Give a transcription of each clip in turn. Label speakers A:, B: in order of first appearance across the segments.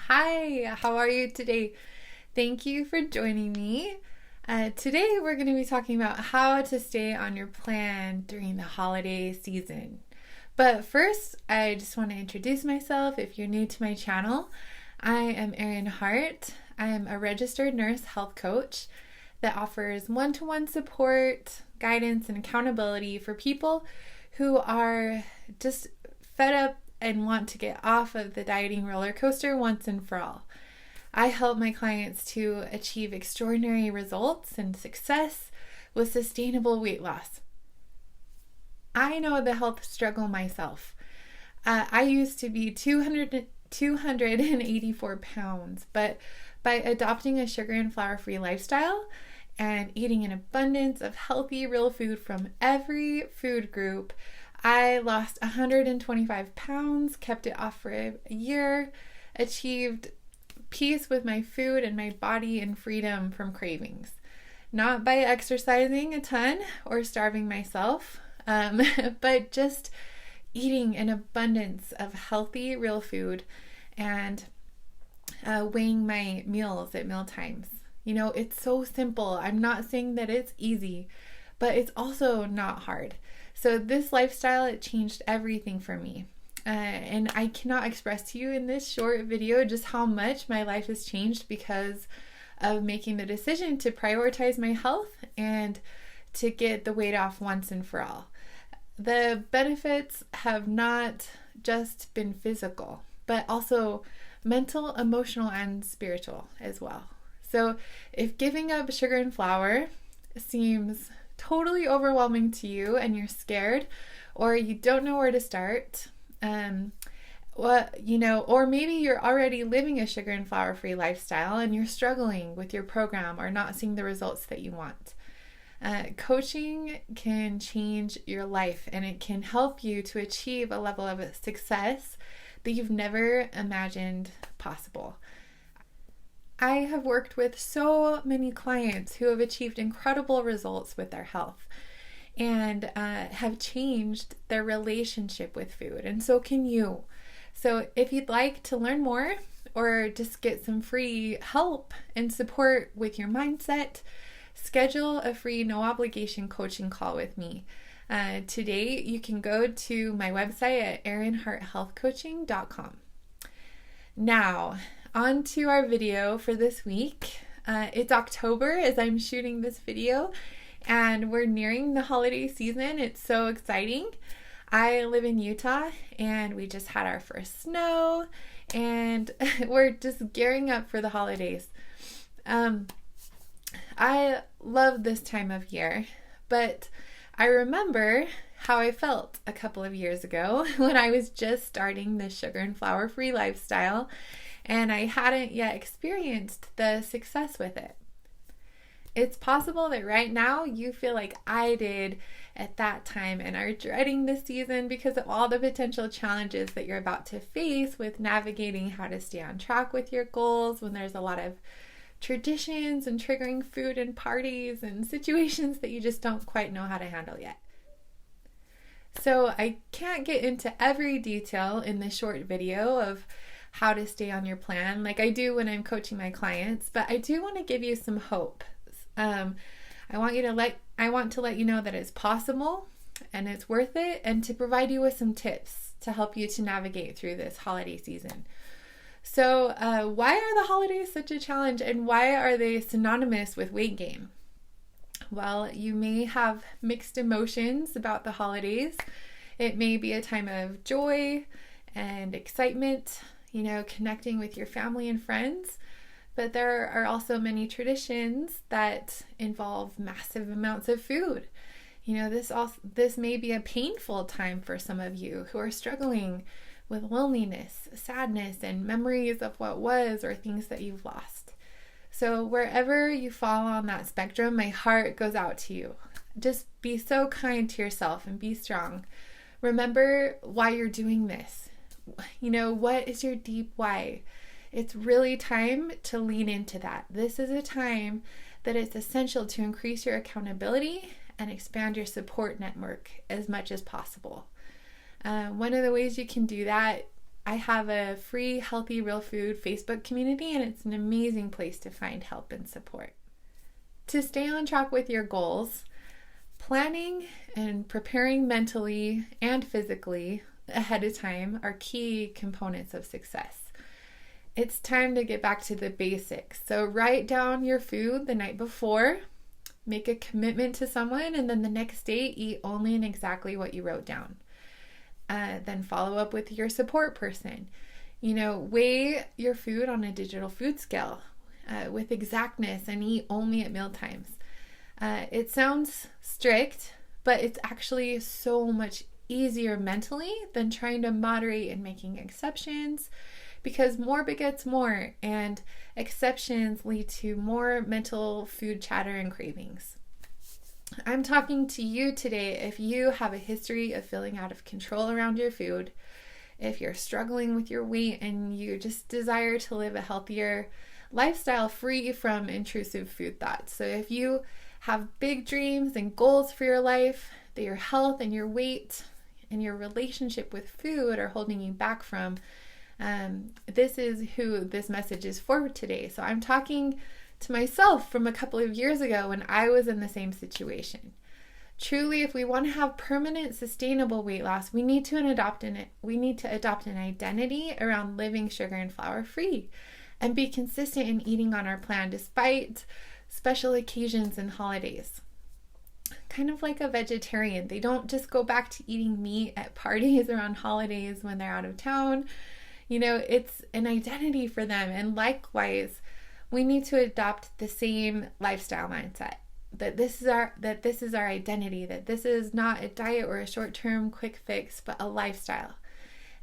A: Hi, how are you today? Thank you for joining me. Today, we're going to be talking about how to stay on your plan during the holiday season. But first, I just want to introduce myself if you're new to my channel. I am Erin Hart. I am a registered nurse health coach that offers one-to-one support, guidance, and accountability for people who are just fed up and want to get off of the dieting roller coaster once and for all. I help my clients to achieve extraordinary results and success with sustainable weight loss. I know the health struggle myself. I used to be 284 pounds, but by adopting a sugar and flour-free lifestyle and eating an abundance of healthy, real food from every food group, I lost 125 pounds, kept it off for a year, achieved peace with my food and my body and freedom from cravings. Not by exercising a ton or starving myself, but just eating an abundance of healthy, real food and weighing my meals at meal times. You know, it's so simple. I'm not saying that it's easy, but it's also not hard. So this lifestyle, it changed everything for me. And I cannot express to you in this short video just how much my life has changed because of making the decision to prioritize my health and to get the weight off once and for all. The benefits have not just been physical, but also mental, emotional, and spiritual as well. So if giving up sugar and flour seems totally overwhelming to you and you're scared or you don't know where to start, or maybe you're already living a sugar and flour free lifestyle and you're struggling with your program or not seeing the results that you want. Coaching can change your life and it can help you to achieve a level of success that you've never imagined possible. I have worked with so many clients who have achieved incredible results with their health and have changed their relationship with food, and so can you. So if you'd like to learn more or just get some free help and support with your mindset, schedule a free no obligation coaching call with me. Today you can go to my website at erinharthealthcoaching.com. Now, on to our video for this week. It's October as I'm shooting this video and we're nearing the holiday season. It's so exciting. I live in Utah and we just had our first snow and we're just gearing up for the holidays. I love this time of year, but I remember how I felt a couple of years ago when I was just starting the sugar and flour free lifestyle and I hadn't yet experienced the success with it. It's possible that right now you feel like I did at that time and are dreading this season because of all the potential challenges that you're about to face with navigating how to stay on track with your goals when there's a lot of traditions and triggering food and parties and situations that you just don't quite know how to handle yet. So I can't get into every detail in this short video of how to stay on your plan like I do when I'm coaching my clients, but I do want to give you some hope. I want to let you know that it's possible and it's worth it, and to provide you with some tips to help you to navigate through this holiday season. So why are the holidays such a challenge and why are they synonymous with weight gain? Well, you may have mixed emotions about the holidays. It may be a time of joy and excitement, connecting with your family and friends. But there are also many traditions that involve massive amounts of food. This may be a painful time for some of you who are struggling with loneliness, sadness, and memories of what was or things that you've lost. So wherever you fall on that spectrum, my heart goes out to you. Just be so kind to yourself and be strong. Remember why you're doing this. What is your deep why? It's really time to lean into that. This is a time that it's essential to increase your accountability and expand your support network as much as possible. One of the ways you can do that I have a free Healthy Real Food Facebook community, and it's an amazing place to find help and support. To stay on track with your goals, planning and preparing mentally and physically ahead of time are key components of success. It's time to get back to the basics. So write down your food the night before, make a commitment to someone, and then the next day eat only and exactly what you wrote down. Then follow up with your support person. Weigh your food on a digital food scale with exactness and eat only at meal times. It sounds strict, but it's actually so much easier mentally than trying to moderate and making exceptions, because more begets more, and exceptions lead to more mental food chatter and cravings. I'm talking to you today if you have a history of feeling out of control around your food, if you're struggling with your weight and you just desire to live a healthier lifestyle free from intrusive food thoughts. So if you have big dreams and goals for your life that your health and your weight and your relationship with food are holding you back from, this is who this message is for today. So I'm talking to myself from a couple of years ago when I was in the same situation. Truly, if we want to have permanent, sustainable weight loss, we need to adopt an identity around living sugar and flour free and be consistent in eating on our plan despite special occasions and holidays. Kind of like a vegetarian. They don't just go back to eating meat at parties or on holidays when they're out of town. It's an identity for them. And likewise, we need to adopt the same lifestyle mindset. That this is our identity, that this is not a diet or a short-term quick fix, but a lifestyle.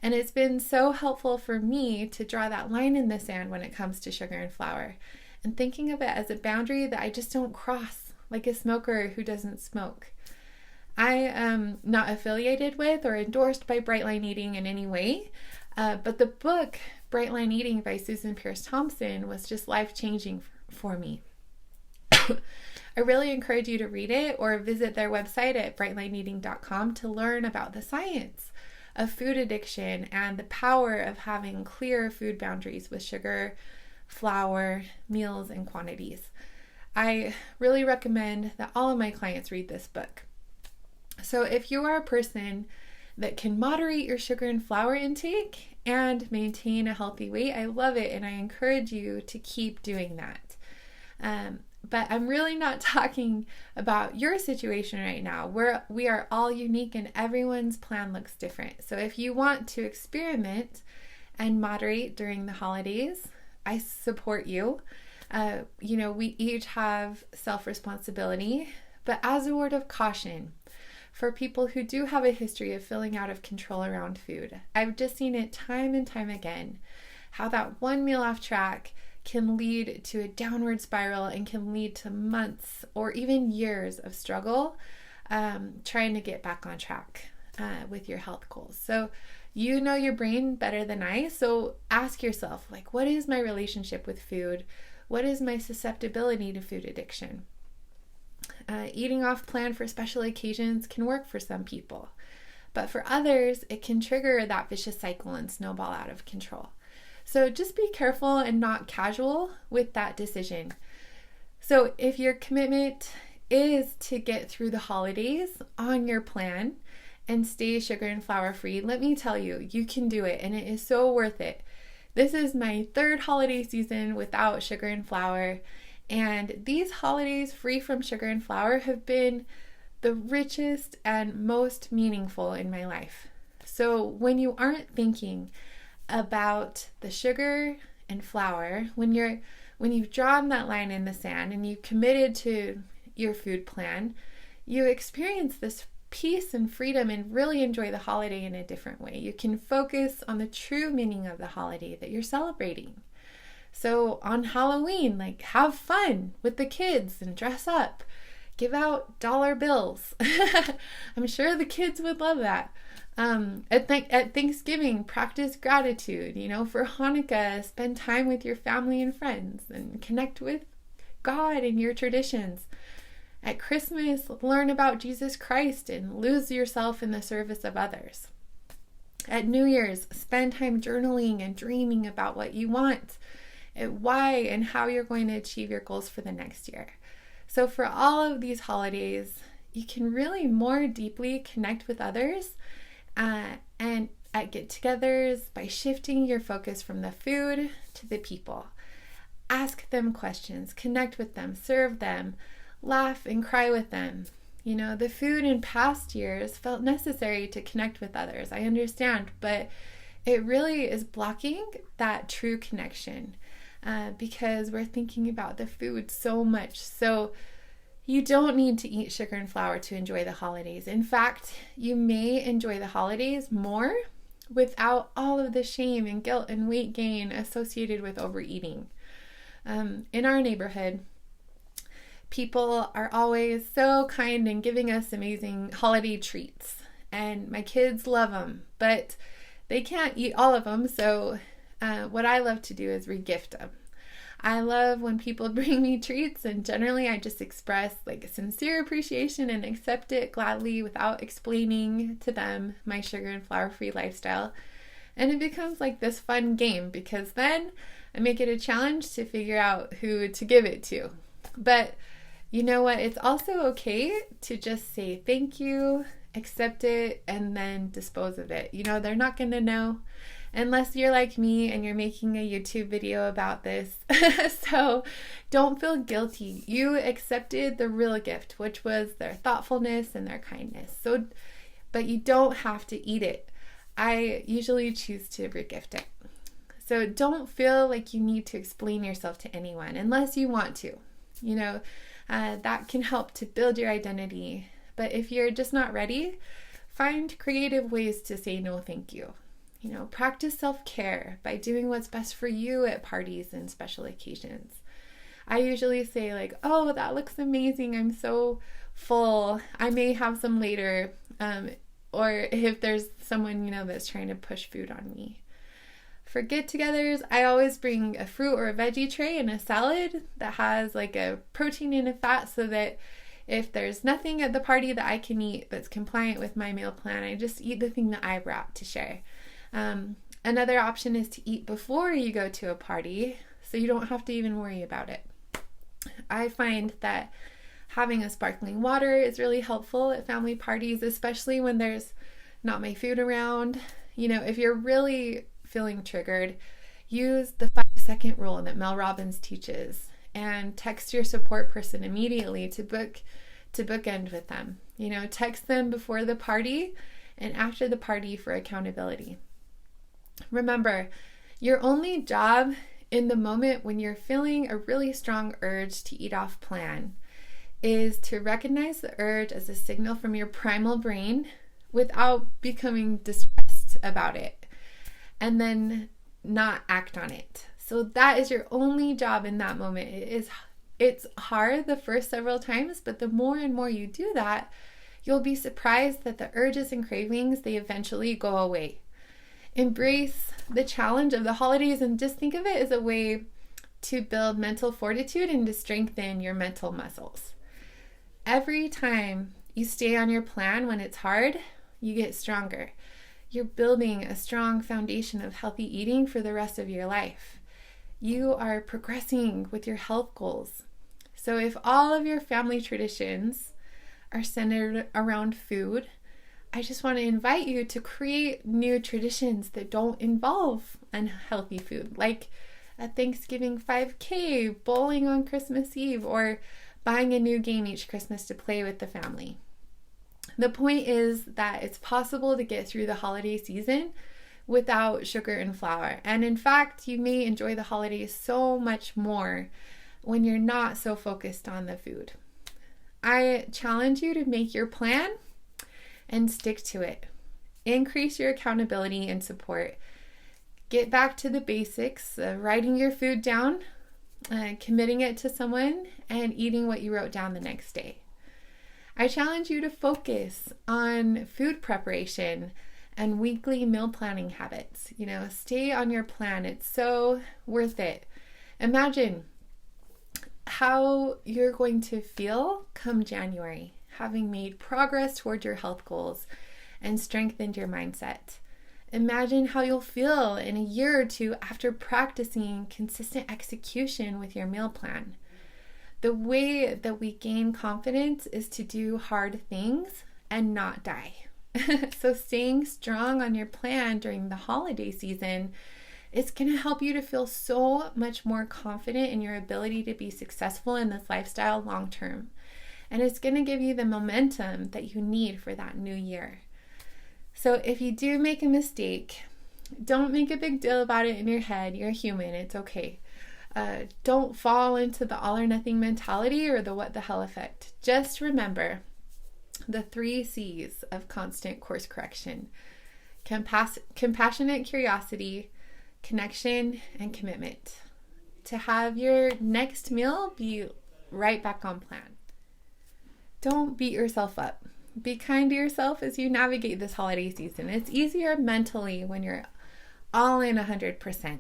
A: And it's been so helpful for me to draw that line in the sand when it comes to sugar and flour, and thinking of it as a boundary that I just don't cross, like a smoker who doesn't smoke. I am not affiliated with or endorsed by Bright Line Eating in any way, but the book Bright Line Eating by Susan Peirce Thompson was just life-changing for me. I really encourage you to read it or visit their website at brightlineeating.com to learn about the science of food addiction and the power of having clear food boundaries with sugar, flour, meals, and quantities. I really recommend that all of my clients read this book. So if you are a person that can moderate your sugar and flour intake and maintain a healthy weight, I love it, and I encourage you to keep doing that. But I'm really not talking about your situation right now. We are all unique and everyone's plan looks different. So if you want to experiment and moderate during the holidays, I support you. We each have self-responsibility, but as a word of caution, for people who do have a history of feeling out of control around food, I've just seen it time and time again, how that one meal off track can lead to a downward spiral and can lead to months or even years of struggle trying to get back on track with your health goals. So you know your brain better than I, so ask yourself, what is my relationship with food? What is my susceptibility to food addiction? Eating off plan for special occasions can work for some people, but for others, it can trigger that vicious cycle and snowball out of control. So just be careful and not casual with that decision. So if your commitment is to get through the holidays on your plan and stay sugar and flour free, let me tell you, you can do it, and it is so worth it. This is my third holiday season without sugar and flour, and these holidays free from sugar and flour have been the richest and most meaningful in my life. So when you aren't thinking about the sugar and flour, when you've drawn that line in the sand and you've committed to your food plan, you experience this peace and freedom and really enjoy the holiday in a different way. You can focus on the true meaning of the holiday that you're celebrating. So on Halloween, have fun with the kids and dress up. Give out dollar bills. I'm sure the kids would love that. At Thanksgiving, practice gratitude. For Hanukkah, spend time with your family and friends and connect with God and your traditions. At Christmas, learn about Jesus Christ and lose yourself in the service of others. At New Year's, spend time journaling and dreaming about what you want, and why and how you're going to achieve your goals for the next year. So for all of these holidays, you can really more deeply connect with others and at get-togethers by shifting your focus from the food to the people. Ask them questions, connect with them, serve them, laugh and cry with them. You know, the food in past years felt necessary to connect with others. I understand, but it really is blocking that true connection because we're thinking about the food so much. So you don't need to eat sugar and flour to enjoy the holidays. In fact, you may enjoy the holidays more without all of the shame and guilt and weight gain associated with overeating. In our neighborhood, people are always so kind and giving us amazing holiday treats, and my kids love them, but they can't eat all of them, so what I love to do is regift them. I love when people bring me treats, and generally I just express like a sincere appreciation and accept it gladly without explaining to them my sugar and flour-free lifestyle. And it becomes like this fun game because then I make it a challenge to figure out who to give it to. But you know what? It's also okay to just say thank you, accept it, and then dispose of it. You know, they're not going to know unless you're like me and you're making a YouTube video about this. So don't feel guilty. You accepted the real gift, which was their thoughtfulness and their kindness. So, but you don't have to eat it. I usually choose to regift it. So don't feel like you need to explain yourself to anyone unless you want to. You know, that can help to build your identity. But if you're just not ready, find creative ways to say no thank you. You know, practice self-care by doing what's best for you at parties and special occasions. I usually say like, oh, that looks amazing. I'm so full. I may have some later. Or if there's someone, you know, that's trying to push food on me. For get-togethers, I always bring a fruit or a veggie tray and a salad that has like a protein and a fat so that if there's nothing at the party that I can eat that's compliant with my meal plan, I just eat the thing that I brought to share. Another option is to eat before you go to a party so you don't have to even worry about it. I find that having a sparkling water is really helpful at family parties, especially when there's not my food around. You know, if you're really feeling triggered, use the 5-second rule that Mel Robbins teaches and text your support person immediately to bookend with them. You know, text them before the party and after the party for accountability. Remember, your only job in the moment when you're feeling a really strong urge to eat off plan is to recognize the urge as a signal from your primal brain without becoming distressed about it, and then not act on it. So that is your only job in that moment. It's hard the first several times, but the more and more you do that, you'll be surprised that the urges and cravings, they eventually go away. Embrace the challenge of the holidays and just think of it as a way to build mental fortitude and to strengthen your mental muscles. Every time you stay on your plan when it's hard, you get stronger. You're building a strong foundation of healthy eating for the rest of your life. You are progressing with your health goals. So if all of your family traditions are centered around food, I just want to invite you to create new traditions that don't involve unhealthy food, like a Thanksgiving 5K, bowling on Christmas Eve, or buying a new game each Christmas to play with the family. The point is that it's possible to get through the holiday season without sugar and flour. And in fact, you may enjoy the holidays so much more when you're not so focused on the food. I challenge you to make your plan and stick to it. Increase your accountability and support. Get back to the basics, writing your food down, committing it to someone, and eating what you wrote down the next day. I challenge you to focus on food preparation and weekly meal planning habits. You know, stay on your plan. It's so worth it. Imagine how you're going to feel come January, having made progress toward your health goals and strengthened your mindset. Imagine how you'll feel in a year or two after practicing consistent execution with your meal plan. The way that we gain confidence is to do hard things and not die. So staying strong on your plan during the holiday season is going to help you to feel so much more confident in your ability to be successful in this lifestyle long term. And it's going to give you the momentum that you need for that new year. So if you do make a mistake, don't make a big deal about it in your head. You're human. It's okay. Don't fall into the all or nothing mentality or the what the hell effect. Just remember the 3 C's of constant course correction: compassionate curiosity, connection, and commitment to have your next meal be right back on plan. Don't beat yourself up. Be kind to yourself as you navigate this holiday season. It's easier mentally when you're all in 100%.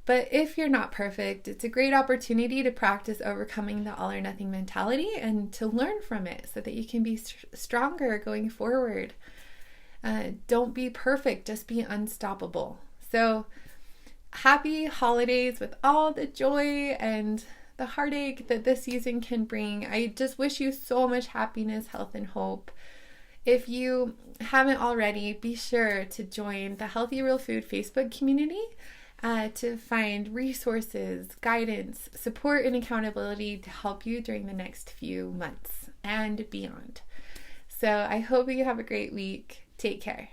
A: But if you're not perfect, it's a great opportunity to practice overcoming the all or nothing mentality and to learn from it so that you can be stronger going forward. Don't be perfect, just be unstoppable. So happy holidays with all the joy and the heartache that this season can bring. I just wish you so much happiness, health, and hope. If you haven't already, be sure to join the Healthy Real Food Facebook community to find resources, guidance, support, and accountability to help you during the next few months and beyond. So I hope you have a great week. Take care.